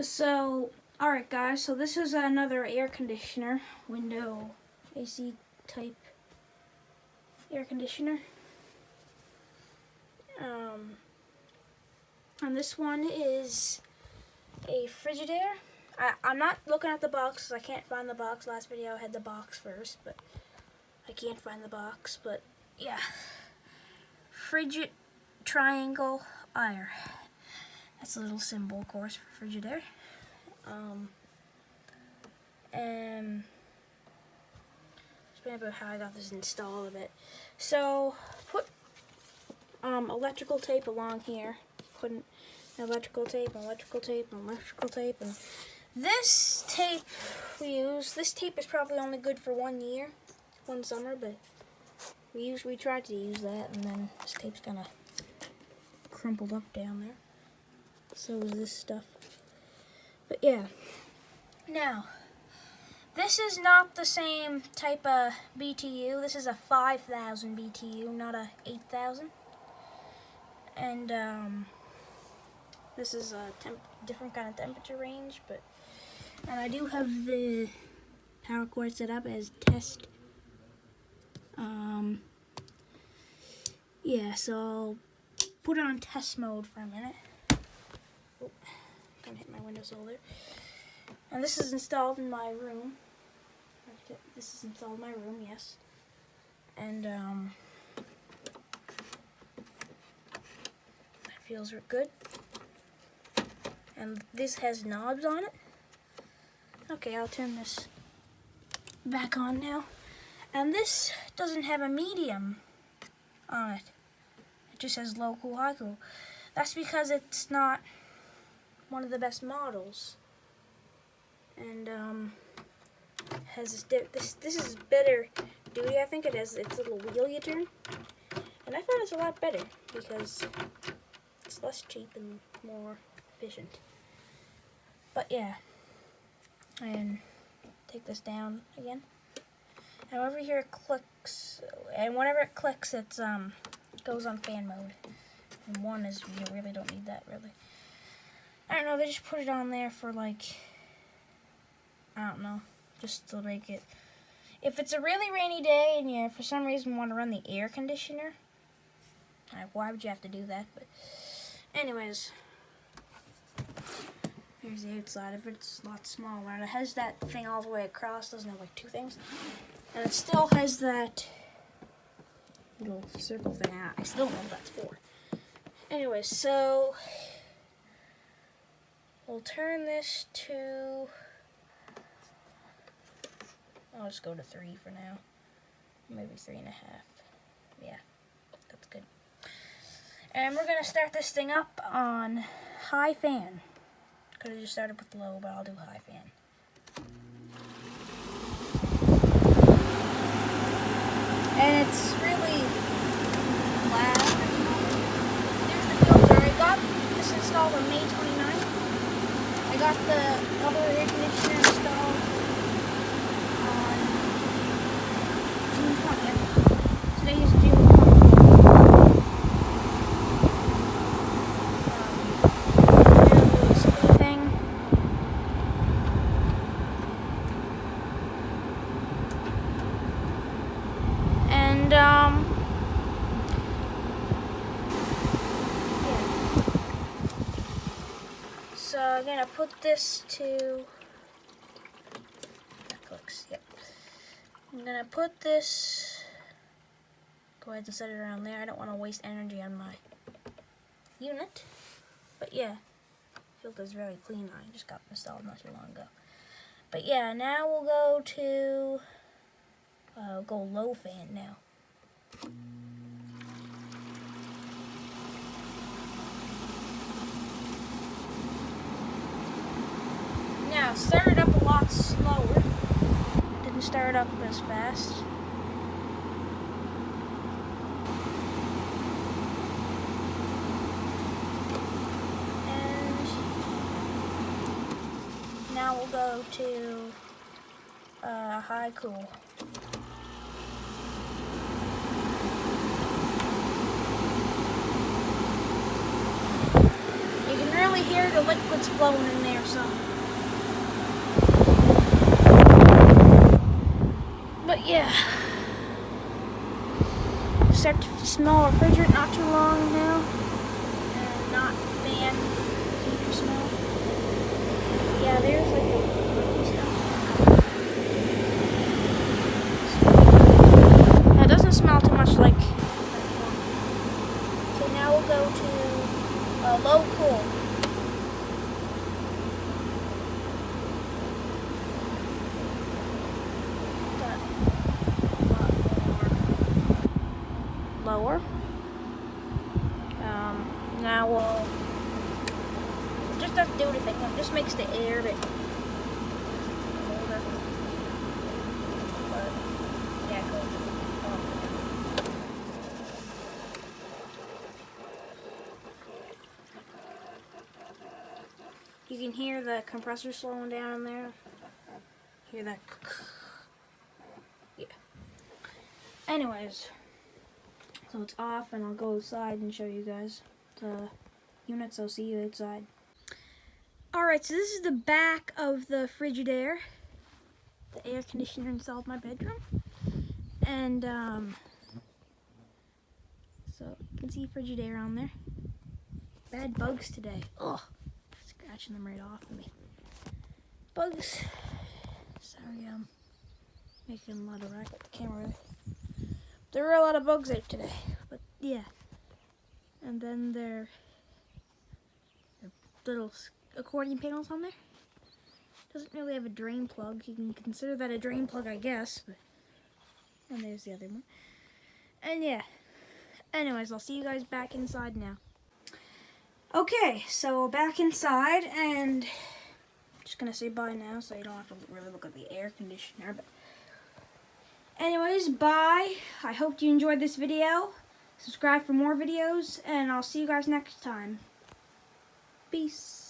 So, alright guys, so this is another air conditioner, window AC type air conditioner. And this one is a Frigidaire. I'm not looking at the box, I can't find the box. Last video I had the box first, but I can't find the box. But yeah, Frigid triangle air. That's a little symbol, of course, for Frigidaire. And explain about how I got this installed a bit. So put electrical tape along here. Put electrical tape, electrical tape, electrical tape, and this tape we use. This tape is probably only good for 1 year, 1 summer, but we tried to use that, and then this tape's kind of crumpled up down there. So is this stuff. But yeah. Now, this is not the same type of BTU. This is a 5,000 BTU, not a 8,000. And this is a different kind of temperature range. And I do have the power cord set up as test. Yeah, so I'll put it on test mode for a minute. Oh, gonna hit my windowsill there. And this is installed in my room. This is installed in my room, yes. And that feels good. And this has knobs on it. Okay, I'll turn this back on now. And this doesn't have a medium on it. It just says low cool, high cool. That's because it's not one of the best models. And has this is better duty. I think it has its little wheel you turn, and I found it's a lot better because it's less cheap and more efficient. But yeah, and take this down again. And over here it clicks, and whenever it clicks, it goes on fan mode. And one is you really don't need that really. I don't know. They just put it on there for like, I don't know, just to make it. If it's a really rainy day and you, for some reason, want to run the air conditioner, like, why would you have to do that? But anyways, here's the outside of it. It's a lot smaller, and it has that thing all the way across. Doesn't have like 2 things, and it still has that little circle thing. I still know what that's for. Anyways, so we'll turn this to, I'll just go to 3 for now. Maybe 3.5. Yeah, that's good. And we're going to start this thing up on high fan. Could have just started with low, but I'll do high fan. And it's really loud. There's the filter. I got this installed on May 29th. I got the other air conditioner installed on June 20th. Today is June 20th. This thing. And yeah. So I'm gonna put this to, that clicks, yep. I'm gonna put this, go ahead and set it around there. I don't want to waste energy on my unit. But yeah, filter's very clean. I just got installed not too long ago. But yeah, now we'll go to, go low fan now. Now, it started up a lot slower. Didn't start up as fast. And now we'll go to high cool. You can really really hear the liquids flowing in there, so. But yeah. Start to smell refrigerant not too long now. And not fan heater smell. Yeah, there's like the stuff. That doesn't smell too much like. So now we'll go to low cool. Lower. Now we'll just doesn't do anything. It just makes the air a bit colder. But yeah, cool. You can hear the compressor slowing down in there. Hear that? Yeah. Anyways. So it's off, and I'll go outside and show you guys the units. I'll see you outside. Alright, so this is the back of the Frigidaire, the air conditioner inside my bedroom. And so you can see Frigidaire on there. Bad bugs today. Ugh, scratching them right off of me. Bugs. Sorry, making a lot of racket with the camera. There were a lot of bugs out today, but yeah. And then there are little accordion panels on there. Doesn't really have a drain plug. You can consider that a drain plug, I guess. But, and there's the other one. And yeah. Anyways, I'll see you guys back inside now. Okay, so back inside, and I'm just gonna say bye now, so you don't have to really look at the air conditioner. But anyways, bye. I hope you enjoyed this video. Subscribe for more videos, and I'll see you guys next time. Peace.